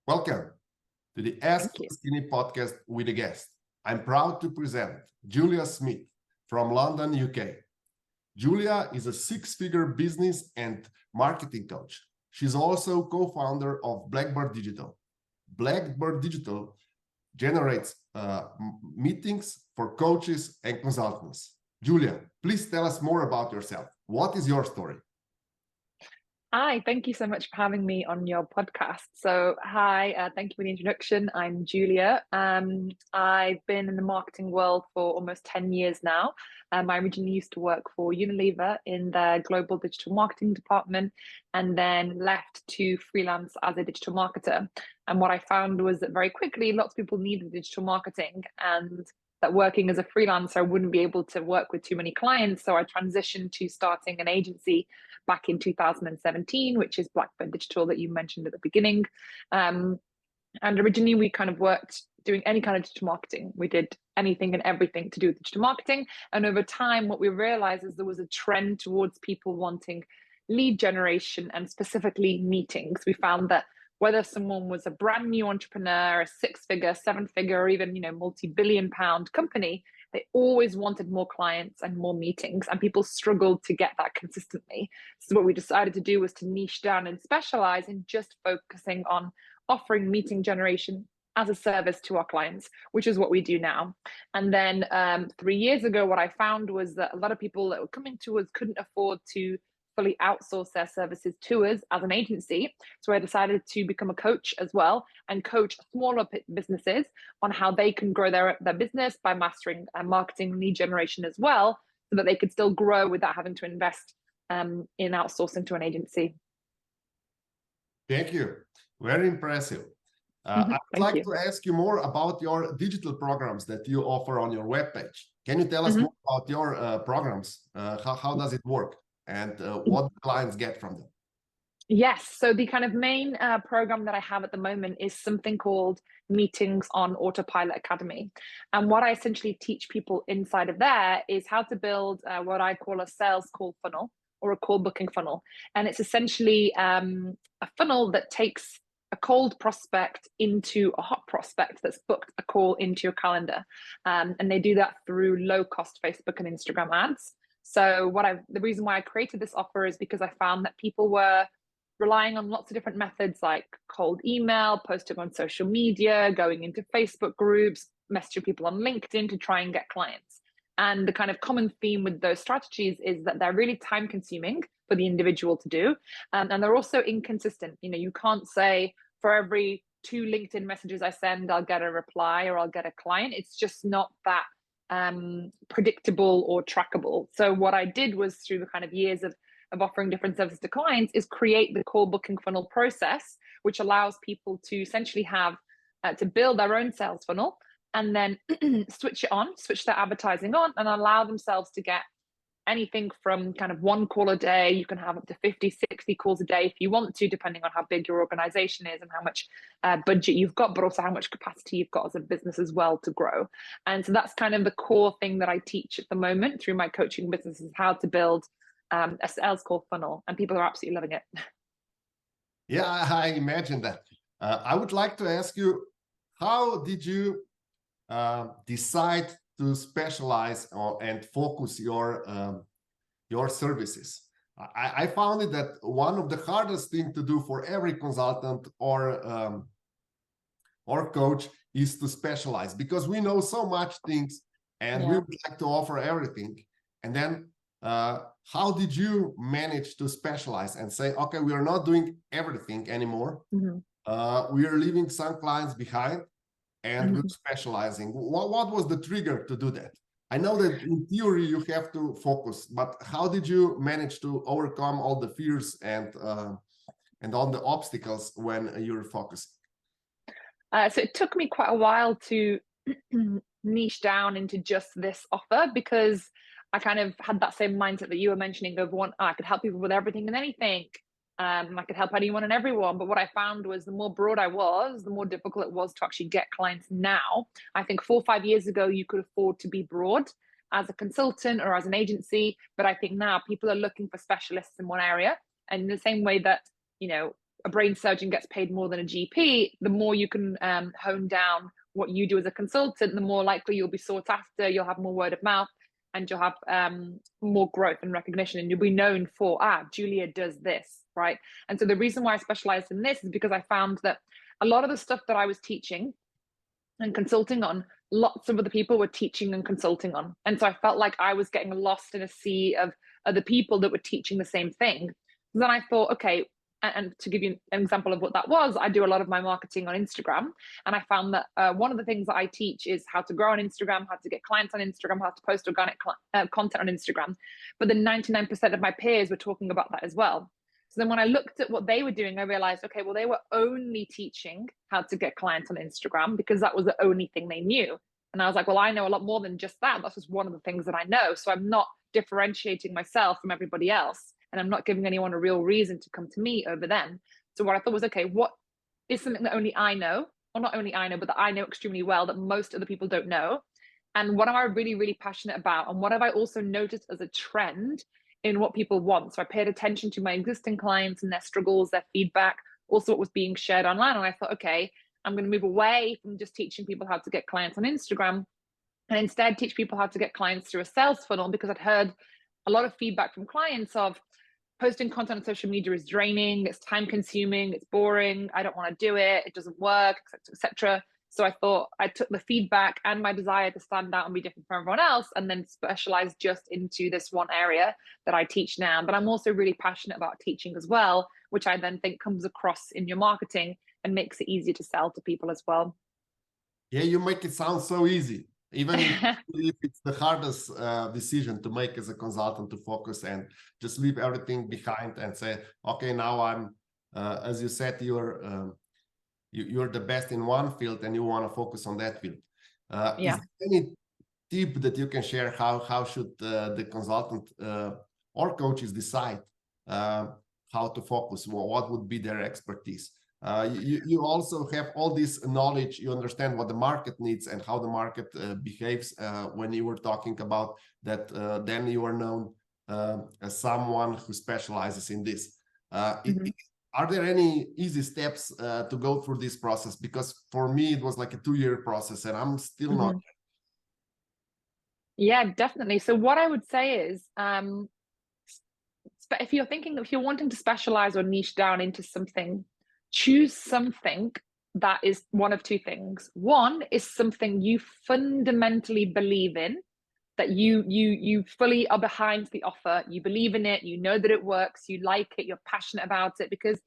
Welcome to the Ask Thank you. Faleskini podcast with a guest. I'm proud to present Giulia Smith from London, UK. Giulia is a six-figure business and marketing coach. She's also co-founder of Blackbird Digital. Blackbird Digital generates meetings for coaches and consultants. Giulia, please tell us more about yourself. What is your story? Hi, thank you so much for having me on your podcast. So, hi, thank you for the introduction. I'm Giulia. I've been in the marketing world for almost 10 years now. I originally used to work for Unilever in their global digital marketing department and then left to freelance as a digital marketer. And what I found was that very quickly, lots of people needed digital marketing and that working as a freelancer, I wouldn't be able to work with too many clients. So I transitioned to starting an agency back in 2017, which is Blackbird Digital that you mentioned at the beginning. And originally we kind of worked doing any kind of digital marketing. We did anything and everything to do with digital marketing. And over time, what we realized is there was a trend towards people wanting lead generation and specifically meetings. We found that whether someone was a brand new entrepreneur, a six-figure, seven-figure, or even multi-billion-pound company, they always wanted more clients and more meetings, and people struggled to get that consistently. So what we decided to do was to niche down and specialize in just focusing on offering meeting generation as a service to our clients, which is what we do now. And then 3 years ago, what I found was that a lot of people that were coming to us couldn't afford to fully outsource their services to us as an agency. So I decided to become a coach as well and coach smaller businesses on how they can grow their business by mastering marketing lead generation as well, so that they could still grow without having to invest in outsourcing to an agency. Thank you. Very impressive. I'd like to ask you more about your digital programs that you offer on your webpage. Can you tell us more about your programs? How does it work? And what clients get from them? Yes, so the kind of main program that I have at the moment is something called Meetings on Autopilot Academy. And what I essentially teach people inside of there is how to build what I call a sales call funnel or a call booking funnel. And it's essentially a funnel that takes a cold prospect into a hot prospect that's booked a call into your calendar. And they do that through low-cost Facebook and Instagram ads. So the reason why I created this offer is because I found that people were relying on lots of different methods like cold email, posting on social media, going into Facebook groups, messaging people on LinkedIn to try and get clients. And the kind of common theme with those strategies is that they're really time consuming for the individual to do. And they're also inconsistent. You can't say for every 2 LinkedIn messages I send, I'll get a reply or I'll get a client. It's just not that predictable or trackable. So what I did was, through the kind of years of offering different services to clients, is create the call booking funnel process, which allows people to essentially have to build their own sales funnel and then switch their advertising on and allow themselves to get anything from kind of 1 call a day. You can have up to 50, 60 calls a day if you want to, depending on how big your organization is and how much budget you've got, but also how much capacity you've got as a business as well to grow. And so that's kind of the core thing that I teach at the moment through my coaching business, is how to build a sales call funnel, and people are absolutely loving it. Yeah, I imagine that. I would like to ask you, how did you decide to specialize and focus your services? I found it that one of the hardest thing to do for every consultant or coach is to specialize, because we know so much things and we would like to offer everything. And then how did you manage to specialize and say, okay, we are not doing everything anymore. We are leaving some clients behind and we're specializing. What was the trigger to do that? I know that in theory you have to focus, but how did you manage to overcome all the fears and all the obstacles when you're focusing? So it took me quite a while to niche down into just this offer, because I kind of had that same mindset that you were mentioning of I could help people with everything and anything. I could help anyone and everyone. But what I found was the more broad I was, the more difficult it was to actually get clients now. I think 4 or 5 years ago, you could afford to be broad as a consultant or as an agency. But I think now people are looking for specialists in one area. And in the same way that, a brain surgeon gets paid more than a GP, the more you can hone down what you do as a consultant, the more likely you'll be sought after, you'll have more word of mouth, and you'll have more growth and recognition, and you'll be known for, Giulia does this, right? And so the reason why I specialized in this is because I found that a lot of the stuff that I was teaching and consulting on, lots of other people were teaching and consulting on. And so I felt like I was getting lost in a sea of other people that were teaching the same thing. So then I thought, okay, and to give you an example of what that was, I do a lot of my marketing on Instagram. And I found that one of the things that I teach is how to grow on Instagram, how to get clients on Instagram, how to post organic content on Instagram. But then 99% of my peers were talking about that as well. So then when I looked at what they were doing, I realized, okay, well, they were only teaching how to get clients on Instagram because that was the only thing they knew. And I was like, well, I know a lot more than just that. That's just one of the things that I know. So I'm not differentiating myself from everybody else. And I'm not giving anyone a real reason to come to me over them. So what I thought was, okay, what is something that only I know, or not only I know, but that I know extremely well that most other people don't know? And what am I really, really passionate about? And what have I also noticed as a trend in what people want? So I paid attention to my existing clients and their struggles, their feedback, also what was being shared online. And I thought, okay, I'm going to move away from just teaching people how to get clients on Instagram and instead teach people how to get clients through a sales funnel, because I'd heard a lot of feedback from clients of posting content on social media is draining, it's time consuming, it's boring, I don't want to do it, it doesn't work, etc. So I thought I took the feedback and my desire to stand out and be different from everyone else and then specialize just into this one area that I teach now. But I'm also really passionate about teaching as well, which I then think comes across in your marketing and makes it easier to sell to people as well. Yeah, you make it sound so easy. Even if it's the hardest decision to make as a consultant, to focus and just leave everything behind and say, okay, now I'm, as you said, you're the best in one field and you want to focus on that field. Yeah. Is there any tip that you can share? How should the consultant or coaches decide how to focus? What would be their expertise? You also have all this knowledge, you understand what the market needs and how the market behaves. When you were talking about that, then you are known as someone who specializes in this. Are there any easy steps to go through this process? Because for me, it was like a 2-year process and I'm still not. Yeah, definitely. So what I would say is, if you're wanting to specialize or niche down into something, choose something that is one of two things. One is something you fundamentally believe in, that you fully are behind the offer, you believe in it, you know that it works, you like it, you're passionate about it, because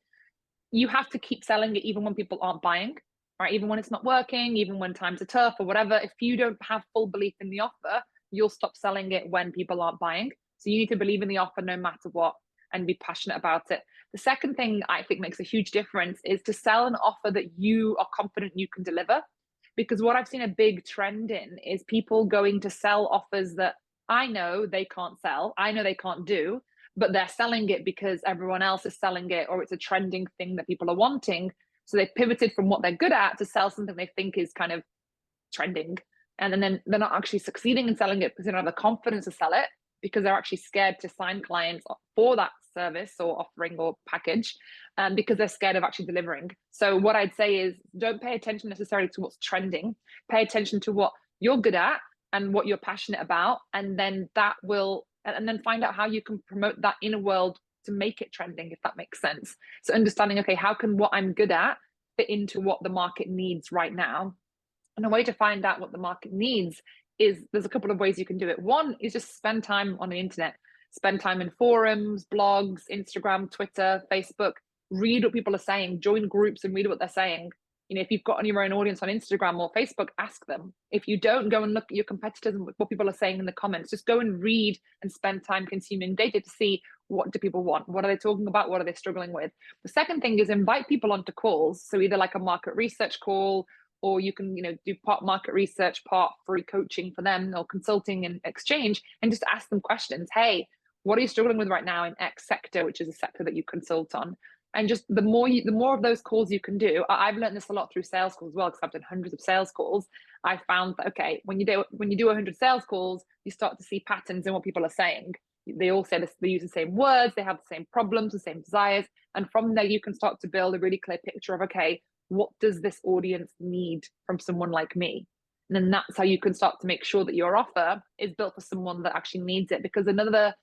you have to keep selling it even when people aren't buying, right? Even when it's not working, even when times are tough or whatever. If you don't have full belief in the offer, you'll stop selling it when people aren't buying. So you need to believe in the offer no matter what and be passionate about it. The second thing I think makes a huge difference is to sell an offer that you are confident you can deliver. Because what I've seen a big trend in is people going to sell offers that I know they can't sell, I know they can't do, but they're selling it because everyone else is selling it, or it's a trending thing that people are wanting. So they've pivoted from what they're good at to sell something they think is kind of trending. And then they're not actually succeeding in selling it because they don't have the confidence to sell it, because they're actually scared to sign clients for that service or offering or package, because they're scared of actually delivering. So what I'd say is, don't pay attention necessarily to what's trending. Pay attention to what you're good at and what you're passionate about, and then find out how you can promote that in a world to make it trending, if that makes sense. So understanding, okay, how can what I'm good at fit into what the market needs right now? And a way to find out what the market needs is, there's a couple of ways you can do it. One is just spend time on the internet, spend time in forums, blogs, Instagram, Twitter, Facebook, read what people are saying, join groups and read what they're saying. You know, if you've got your own audience on Instagram or Facebook, ask them. If you don't, go and look at your competitors and what people are saying in the comments. Just go and read and spend time consuming data to see, what do people want? What are they talking about? What are they struggling with? The second thing is invite people onto calls. So either like a market research call, or you can, do part market research, part free coaching for them, or consulting and exchange, and just ask them questions. Hey, what are you struggling with right now in X sector, which is a sector that you consult on? And just the more of those calls you can do. I've learned this a lot through sales calls as well, because I've done hundreds of sales calls. I found that, okay, when you do 100 sales calls, you start to see patterns in what people are saying. they all say this, they use the same words, they have the same problems, the same desires. And from there, you can start to build a really clear picture of, okay, what does this audience need from someone like me? And then that's how you can start to make sure that your offer is built for someone that actually needs it. Because another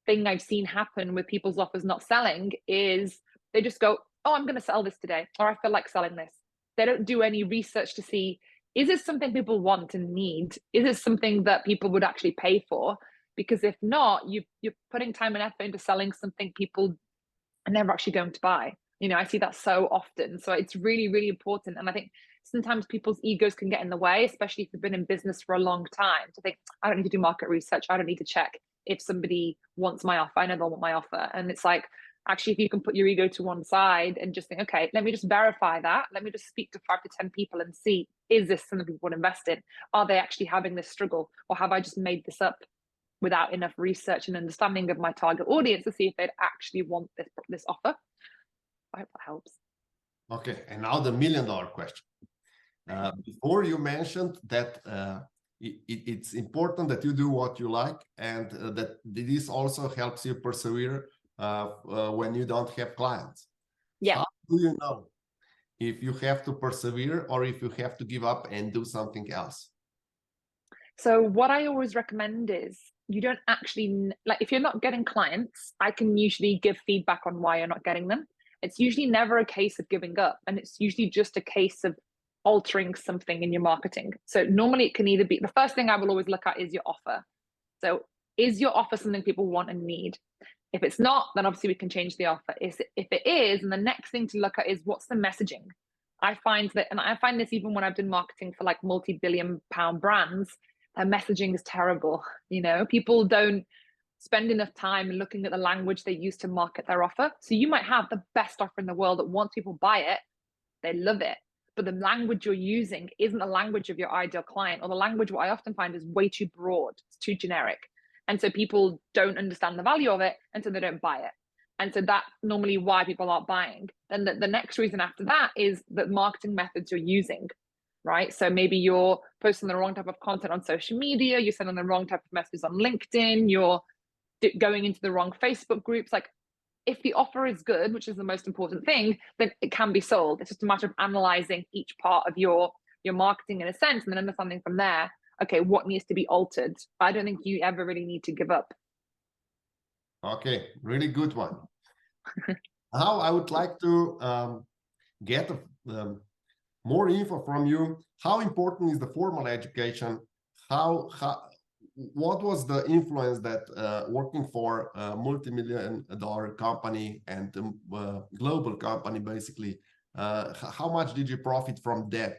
thing I've seen happen with people's offers not selling is they just go, oh, I'm going to sell this today, or I feel like selling this. They don't do any research to see, is this something people want and need? Is it something that people would actually pay for? Because if not, you're putting time and effort into selling something people are never actually going to buy. You know, I see that so often. So it's really, really important. And I think sometimes people's egos can get in the way, especially if you've been in business for a long time, to think, I don't need to do market research. I don't need to check if somebody wants my offer. I know they'll want my offer. And it's like, actually, if you can put your ego to one side and just think, okay, let me just verify that. Let me just speak to 5 to 10 people and see, is this something people would invest in? Are they actually having this struggle? Or have I just made this up without enough research and understanding of my target audience to see if they'd actually want this offer? I hope that helps. Okay, and now the $1 million question. Before you mentioned that it's important that you do what you like, and that this also helps you persevere when you don't have clients. Yeah. How do you know if you have to persevere or if you have to give up and do something else? So what I always recommend is, you don't actually, like, if you're not getting clients, I can usually give feedback on why you're not getting them. It's usually never a case of giving up, and it's usually just a case of altering something in your marketing. So normally it can either be, the first thing I will always look at is your offer. So is your offer something people want and need? If it's not, then obviously we can change the offer. If it is, and the next thing to look at is, what's the messaging? I find that, and I find this even when I've done marketing for like multi-billion-pound brands, their messaging is terrible. You know, people don't spend enough time looking at the language they use to market their offer. So you might have the best offer in the world that once people buy it, they love it. But the language you're using isn't the language of your ideal client, or the language, what I often find, is way too broad, it's too generic. And so people don't understand the value of it, and so they don't buy it. And so that's normally why people aren't buying. Then the next reason after that is the marketing methods you're using, right? So maybe you're posting the wrong type of content on social media, you're sending the wrong type of messages on LinkedIn, you're going into the wrong Facebook groups. Like, if the offer is good, which is the most important thing, then it can be sold. It's just a matter of analyzing each part of your marketing in a sense, and then understanding from there, okay, what needs to be altered. I don't think you ever really need to give up. Okay, really good one. Now I would like to get more info from you. How important is the formal education? What was the influence that working for a multi-million-dollar company and global company, basically, how much did you profit from that?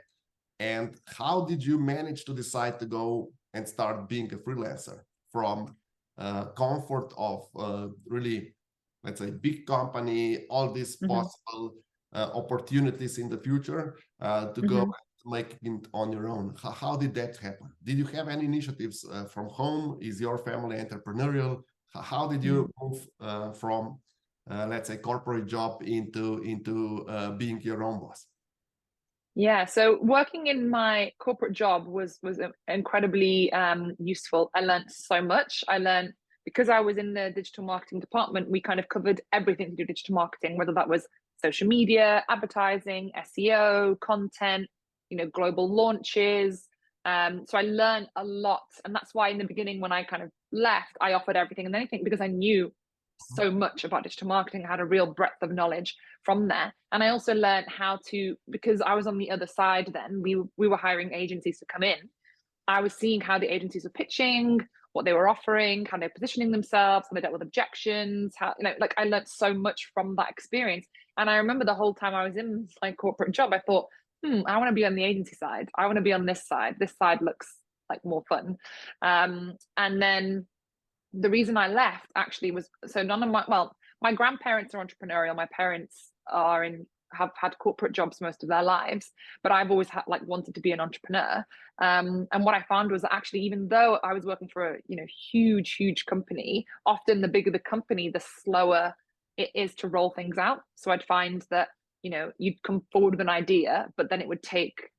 And how did you manage to decide to go and start being a freelancer from comfort of really, let's say, big company, all these possible opportunities in the future to go make it on your own? How did that happen? Did you have any initiatives from home? Is your family entrepreneurial? How did you move from, let's say, corporate job into being your own boss? Yeah, so working in my corporate job was incredibly useful. I learned so much. I learned, because I was in the digital marketing department, we kind of covered everything to do digital marketing, whether that was social media, advertising, SEO, content, you know, global launches. So I learned a lot. And that's why in the beginning, when I kind of left, I offered everything and anything, because I knew so much about digital marketing. I had a real breadth of knowledge from there. And I also learned how to, because I was on the other side then, we were hiring agencies to come in. I was seeing how the agencies were pitching, what they were offering, how they're positioning themselves, how they dealt with objections, how, you know, like, I learned so much from that experience. And I remember the whole time I was in my corporate job, I thought, I want to be on the agency side. I want to be on this side. This side looks like more fun. And then the reason I left actually was, so none of my grandparents are entrepreneurial. My parents have had corporate jobs most of their lives, but I've always wanted to be an entrepreneur. And what I found was that actually, even though I was working for a huge company, often the bigger the company, the slower it is to roll things out. So I'd find that you'd come forward with an idea, but then it would take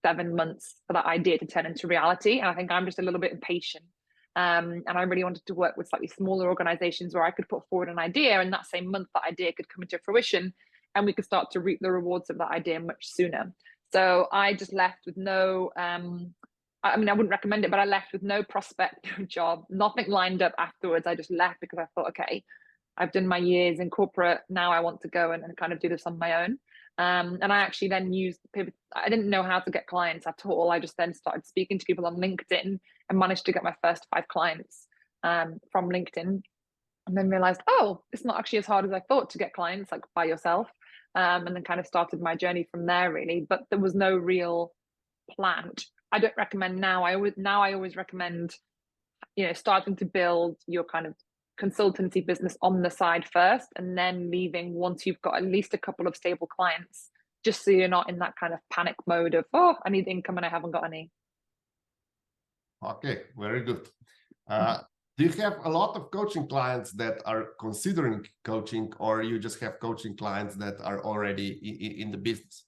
7 months for that idea to turn into reality. And I think I'm just a little bit impatient. And I really wanted to work with slightly smaller organizations where I could put forward an idea, and that same month that idea could come into fruition and we could start to reap the rewards of that idea much sooner. So I just left with no, I mean, I wouldn't recommend it, but I left with no prospect, no job, nothing lined up afterwards. I just left because I thought, okay, I've done my years in corporate. Now I want to go and kind of do this on my own. And I actually then used pivot. I didn't know how to get clients at all. I just then started speaking to people on LinkedIn and managed to get my first 5 clients from LinkedIn. And then realized, oh, it's not actually as hard as I thought to get clients like by yourself. And then kind of started my journey from there, really. But there was no real plan, which I don't recommend now. I always recommend, starting to build your kind of consultancy business on the side first, and then leaving once you've got at least a couple of stable clients, just so you're not in that kind of panic mode of, oh, I need income and I haven't got any. Okay, very good. Do you have a lot of coaching clients that are considering coaching, or you just have coaching clients that are already in the business?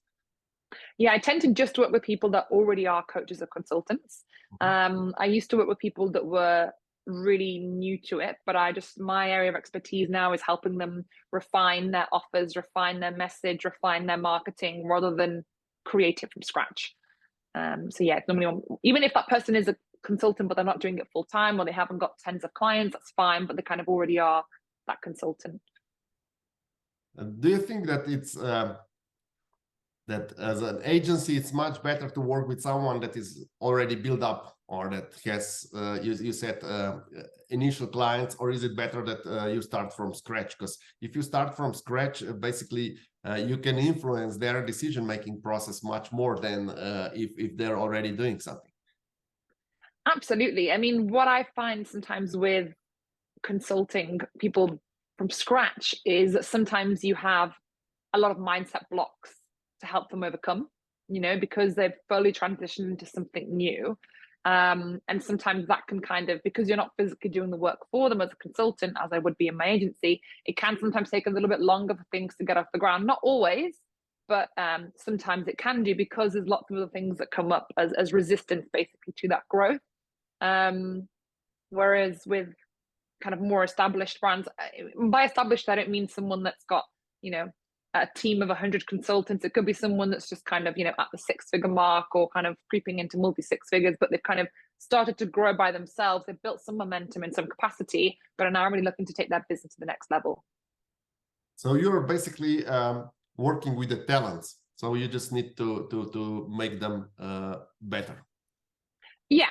Yeah, I tend to just work with people that already are coaches or consultants. I used to work with people that were really new to it, but my area of expertise now is helping them refine their offers, refine their message, refine their marketing, rather than create it from scratch. So yeah, normally, even if that person is a consultant, but they're not doing it full time, or they haven't got tens of clients, that's fine, but they kind of already are that consultant. Do you think that it's that as an agency, it's much better to work with someone that is already built up, or that has, you said, initial clients, or is it better that you start from scratch? Because if you start from scratch, basically, you can influence their decision-making process much more than if they're already doing something. Absolutely. I mean, what I find sometimes with consulting people from scratch is that sometimes you have a lot of mindset blocks to help them overcome, because they've fully transitioned into something new. And sometimes that can kind of, because you're not physically doing the work for them as a consultant, as I would be in my agency, it can sometimes take a little bit longer for things to get off the ground. Not always, but sometimes it can do, because there's lots of other things that come up as resistance basically to that growth. Whereas with kind of more established brands, by established, I don't mean someone that's got, a team of 100 consultants. It could be someone that's just kind of, at the 6-figure mark, or kind of creeping into multi-6 figures, but they've kind of started to grow by themselves. They've built some momentum in some capacity, but are now really looking to take that business to the next level. So you're basically working with the talents. So you just need to make them better. Yeah,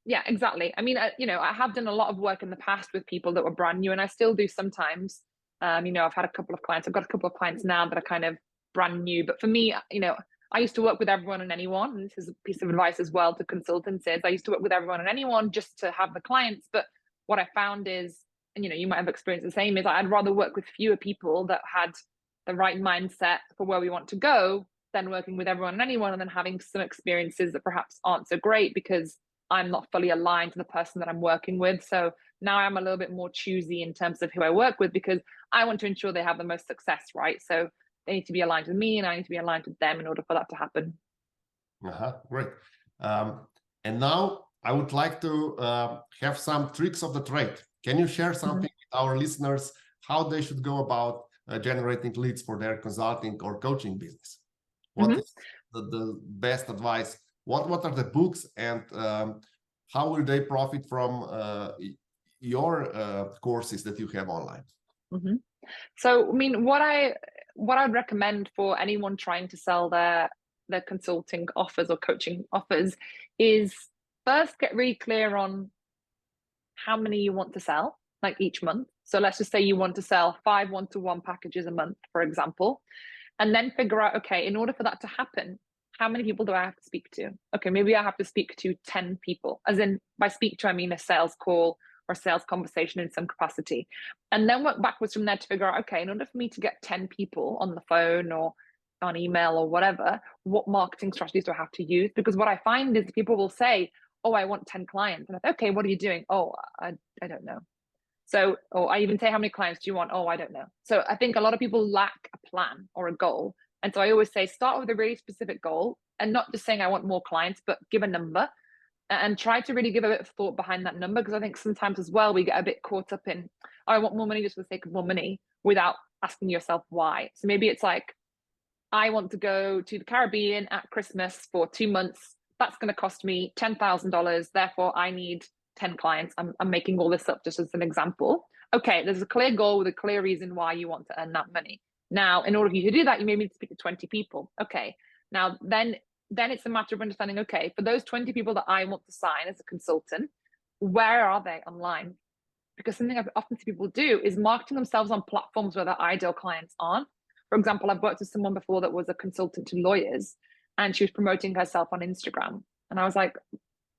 exactly. I mean, I have done a lot of work in the past with people that were brand new, and I still do sometimes. I've had a couple of clients. I've got a couple of clients now that are kind of brand new. But for me, I used to work with everyone and anyone. And this is a piece of advice as well to consultants, is I used to work with everyone and anyone just to have the clients. But what I found is, and you might have experienced the same, is I'd rather work with fewer people that had the right mindset for where we want to go, than working with everyone and anyone and then having some experiences that perhaps aren't so great because I'm not fully aligned to the person that I'm working with. So now I'm a little bit more choosy in terms of who I work with, because I want to ensure they have the most success, right? So they need to be aligned with me, and I need to be aligned with them in order for that to happen. Great. And now I would like to have some tricks of the trade. Can you share something with our listeners, how they should go about generating leads for their consulting or coaching business? What is the best advice? What are the books, and how will they profit from your courses that you have online? So, I mean, what I'd recommend for anyone trying to sell their consulting offers or coaching offers is first get really clear on how many you want to sell, like each month. So let's just say you want to sell 5 one-to-one packages a month, for example. And then figure out, okay, in order for that to happen, how many people do I have to speak to? Okay, maybe I have to speak to 10 people. As in, by speak to, I mean a sales call or sales conversation in some capacity. And then work backwards from there to figure out, okay, in order for me to get 10 people on the phone or on email or whatever, what marketing strategies do I have to use? Because what I find is people will say, oh, I want 10 clients. And I say, okay, what are you doing? Oh, I don't know. So, or I even say, how many clients do you want? Oh, I don't know. So I think a lot of people lack a plan or a goal. And so I always say, start with a really specific goal, and not just saying I want more clients, but give a number. and try to really give a bit of thought behind that number, because I think sometimes as well we get a bit caught up in, oh, I want more money just for the sake of more money, without asking yourself why. So maybe it's like, I want to go to the Caribbean at Christmas for 2 months. That's going to cost me $10,000. Therefore, I need 10 clients. I'm making all this up just as an example. Okay, there's a clear goal with a clear reason why you want to earn that money. Now, in order for you to do that, you may need to speak to 20 people. Okay, now then it's a matter of understanding, okay, for those 20 people that I want to sign as a consultant, where are they online? Because something I've often seen people do is marketing themselves on platforms where their ideal clients aren't. For example, I've worked with someone before that was a consultant to lawyers, and she was promoting herself on Instagram. And I was like,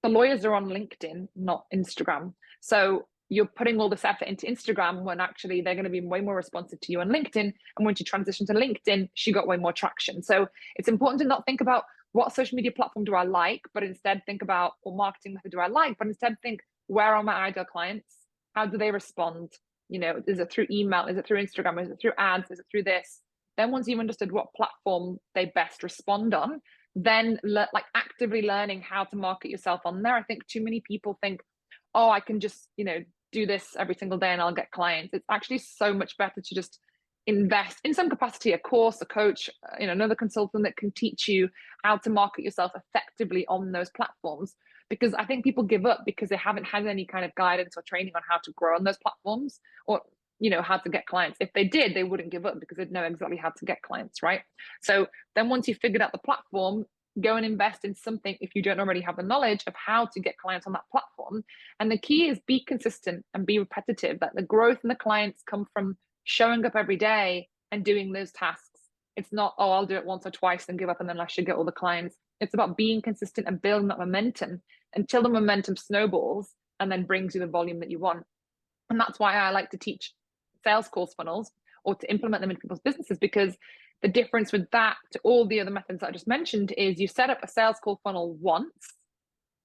the lawyers are on LinkedIn, not Instagram. So you're putting all this effort into Instagram when actually they're going to be way more responsive to you on LinkedIn. And when she transitioned to LinkedIn, she got way more traction. So it's important to not think about what social media platform do I like, but instead think about what marketing method do I like, but instead think, where are my ideal clients? How do they respond? You know, is it through email? Is it through Instagram? Is it through ads? Is it through this? Then once you've understood what platform they best respond on, then like actively learning how to market yourself on there. I think too many people think, oh, I can just, you know, do this every single day and I'll get clients. It's actually so much better to just invest in some capacity, a course, a coach, you know, another consultant that can teach you how to market yourself effectively on those platforms. Because I think people give up because they haven't had any kind of guidance or training on how to grow on those platforms, or, you know, how to get clients. If they did, they wouldn't give up because they'd know exactly how to get clients, right? So then once you've figured out the platform, go and invest in something if you don't already have the knowledge of how to get clients on that platform. And the key is be consistent and be repetitive. That the growth and the clients come from showing up every day and doing those tasks. It's not, oh, I'll do it once or twice and give up and then I should get all the clients. It's about being consistent and building that momentum until the momentum snowballs and then brings you the volume that you want. And that's why I like to teach sales course funnels, or to implement them in people's businesses, because the difference with that to all the other methods that I just mentioned is you set up a sales call funnel once,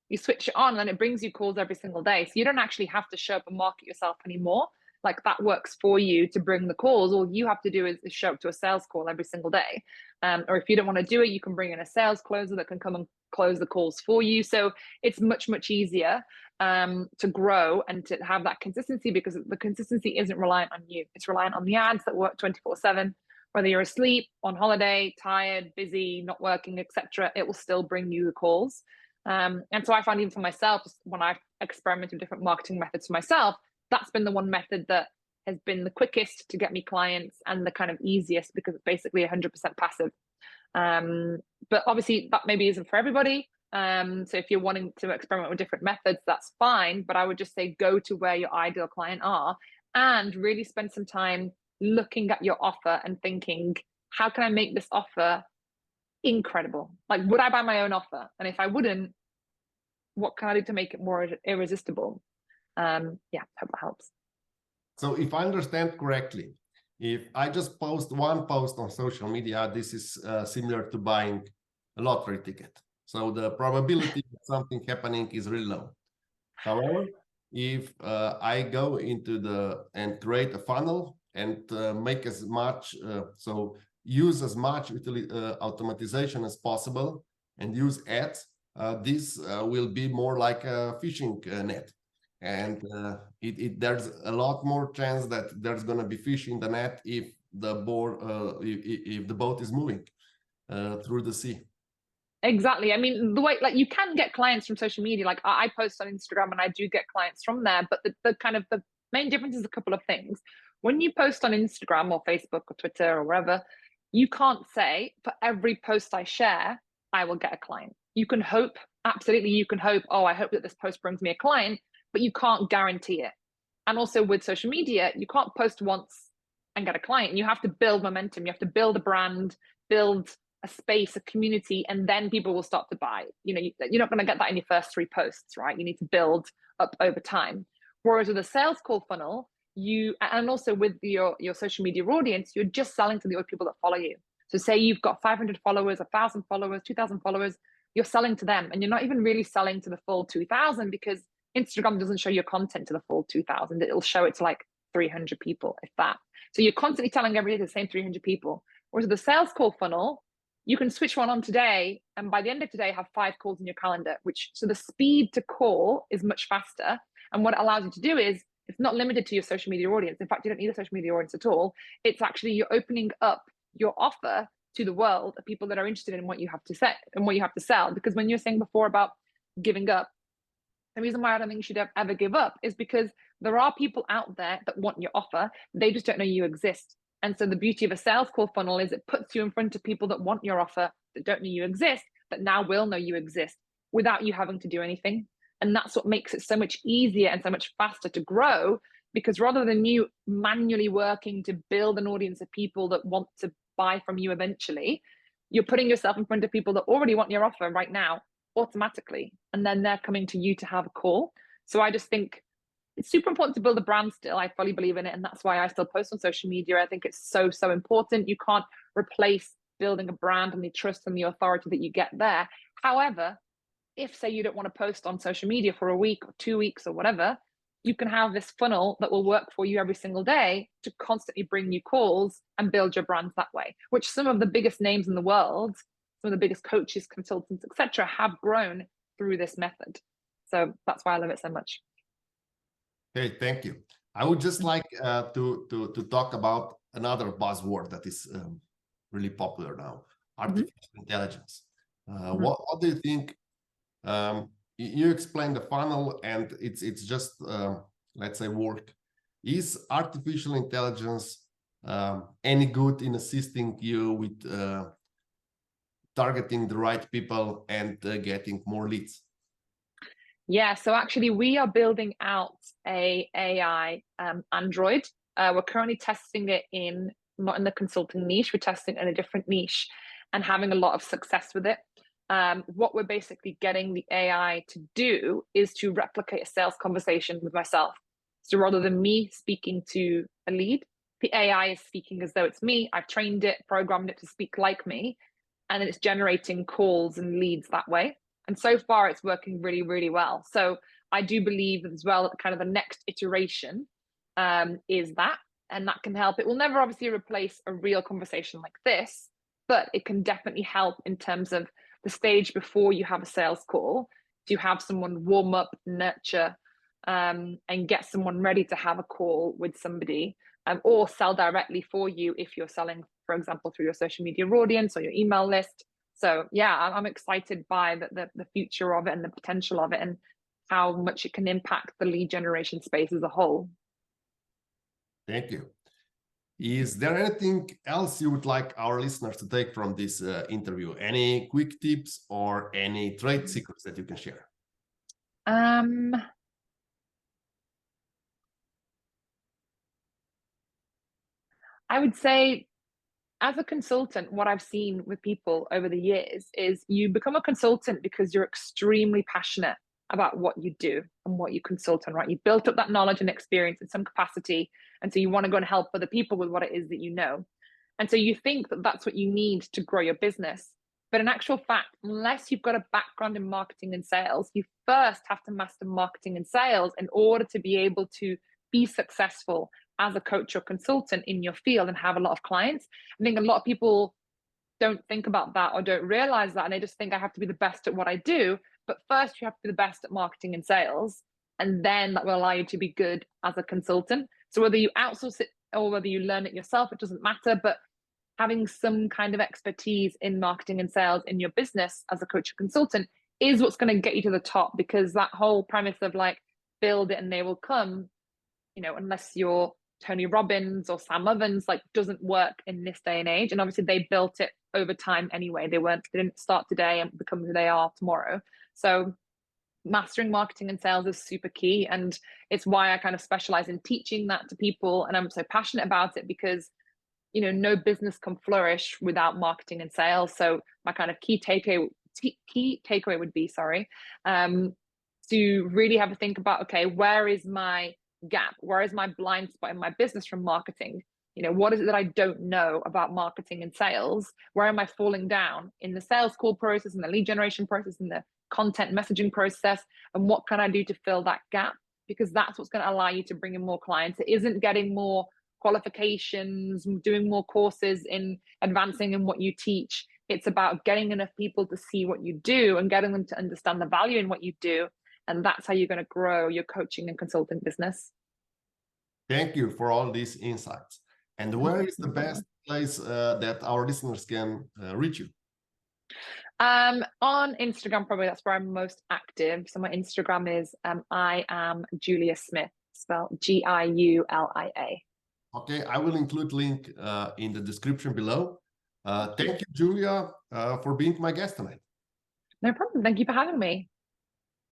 you switch it on, and it brings you calls every single day. So you don't actually have to show up and market yourself anymore. Like, that works for you to bring the calls. All you have to do is show up to a sales call every single day. Or if you don't want to do it, you can bring in a sales closer that can come and close the calls for you. So it's much, much easier to grow and to have that consistency, because the consistency isn't reliant on you. It's reliant on the ads that work 24/7. Whether you're asleep, on holiday, tired, busy, not working, etc., it will still bring you the calls. And so I find, even for myself, when I've experimented with different marketing methods for myself, that's been the one method that has been the quickest to get me clients and the kind of easiest, because it's basically 100% passive. But obviously that maybe isn't for everybody. So if you're wanting to experiment with different methods, that's fine. But I would just say, go to where your ideal client are and really spend some time looking at your offer and thinking, how can I make this offer incredible? Like, would I buy my own offer? And if I wouldn't, what can I do to make it more irresistible? Yeah, hope that helps. So if I understand correctly, if I just post one post on social media, this is similar to buying a lottery ticket. So the probability of something happening is really low. However, if I go into and create a funnel and make as much, so use as much automatization as possible and use ads, this will be more like a fishing net. And there's a lot more chance that there's going to be fish in the net if the boat is moving through the sea. Exactly. I mean, the way, like, you can get clients from social media. Like, I post on Instagram and I do get clients from there, but the kind of the main difference is a couple of things. When you post on Instagram or Facebook or Twitter or wherever, you can't say, for every post I share, I will get a client. You can hope, absolutely, you can hope, oh, I hope that this post brings me a client, but you can't guarantee it. And also with social media, you can't post once and get a client. You have to build momentum. You have to build a brand, build a space, a community, and then people will start to buy. You know, you're not going to get that in your first 3 posts, right? You need to build up over time. Whereas with a sales call funnel, and also with your social media audience, you're just selling to the people that follow you. So say you've got 500 followers, 1,000 followers, 2,000 followers, you're selling to them, and you're not even really selling to the full 2,000, because Instagram doesn't show your content to the full 2,000. It'll show it to like 300 people, if that. So you're constantly telling every day the same 300 people. Whereas the sales call funnel, you can switch one on today, and by the end of today, have 5 calls in your calendar, so the speed to call is much faster. And what it allows you to do is, it's not limited to your social media audience. In fact, you don't need a social media audience at all. It's actually, you're opening up your offer to the world of people that are interested in what you have to say and what you have to sell. Because when you're saying before about giving up, the reason why I don't think you should ever give up is because there are people out there that want your offer. They just don't know you exist. And so the beauty of a sales call funnel is it puts you in front of people that want your offer, that don't know you exist, but now will know you exist without you having to do anything. And that's what makes it so much easier and so much faster to grow, because rather than you manually working to build an audience of people that want to buy from you eventually, you're putting yourself in front of people that already want your offer right now automatically, and then they're coming to you to have a call. So I just think it's super important to build a brand still. I fully believe in it, and that's why I still post on social media. I think it's so important. You can't replace building a brand and the trust and the authority that you get there. However, if, say, you don't want to post on social media for a week or 2 weeks or whatever, you can have this funnel that will work for you every single day to constantly bring you calls and build your brands that way, which some of the biggest names in the world, some of the biggest coaches, consultants, etc., have grown through this method. So that's why I love it so much. Okay, thank you. I would just like to talk about another buzzword that is really popular now: artificial intelligence. What do you think? You explained the funnel, and it's just let's say work. Is artificial intelligence any good in assisting you with targeting the right people and getting more leads? Yeah, so actually we are building out a AI Android. We're currently testing it not in the consulting niche, we're testing it in a different niche and having a lot of success with it. What we're basically getting the AI to do is to replicate a sales conversation with myself. So rather than me speaking to a lead, the AI is speaking as though it's me. I've trained it, programmed it to speak like me, and then it's generating calls and leads that way. And so far it's working really, really well. So I do believe as well that kind of the next iteration is that, and that can help. It will never obviously replace a real conversation like this, but it can definitely help in terms of the stage before you have a sales call, to have someone warm up, nurture, and get someone ready to have a call with somebody, or sell directly for you if you're selling, for example, through your social media audience or your email list. So yeah, I'm excited by the future of it and the potential of it, and how much it can impact the lead generation space as a whole. Thank you. Is there anything else you would like our listeners to take from this interview? Any quick tips or any trade secrets that you can share? I would say, as a consultant, what I've seen with people over the years is you become a consultant because you're extremely passionate about what you do and what you consult on, right? You built up that knowledge and experience in some capacity, and so you want to go and help other people with what it is that you know. And so you think that that's what you need to grow your business. But in actual fact, unless you've got a background in marketing and sales, you first have to master marketing and sales in order to be able to be successful as a coach or consultant in your field and have a lot of clients. I think a lot of people don't think about that or don't realize that, and they just think I have to be the best at what I do. But first you have to be the best at marketing and sales, and then that will allow you to be good as a consultant. So whether you outsource it or whether you learn it yourself, it doesn't matter, but having some kind of expertise in marketing and sales in your business as a coach or consultant is what's going to get you to the top, because that whole premise of like, build it and they will come, unless you're Tony Robbins or Sam Ovens, like, doesn't work in this day and age. And obviously they built it over time anyway. They didn't start today and become who they are tomorrow. So mastering marketing and sales is super key, and it's why I kind of specialize in teaching that to people, and I'm so passionate about it, because no business can flourish without marketing and sales. So my kind of key takeaway would be, to really have a think about, okay, where is my gap? Where is my blind spot in my business from marketing? What is it that I don't know about marketing and sales? Where am I falling down in the sales call process, in the lead generation process, in the content messaging process? And what can I do to fill that gap? Because that's what's going to allow you to bring in more clients. It isn't getting more qualifications, doing more courses in advancing in what you teach. It's about getting enough people to see what you do and getting them to understand the value in what you do. And that's how you're going to grow your coaching and consulting business. Thank you for all these insights. And where is the best place that our listeners can reach you? On Instagram, probably that's where I'm most active. So my Instagram is I am Giulia Smith, spelled Giulia. Okay, I will include link in the description below. Thank you, Giulia, for being my guest tonight. No problem. Thank you for having me.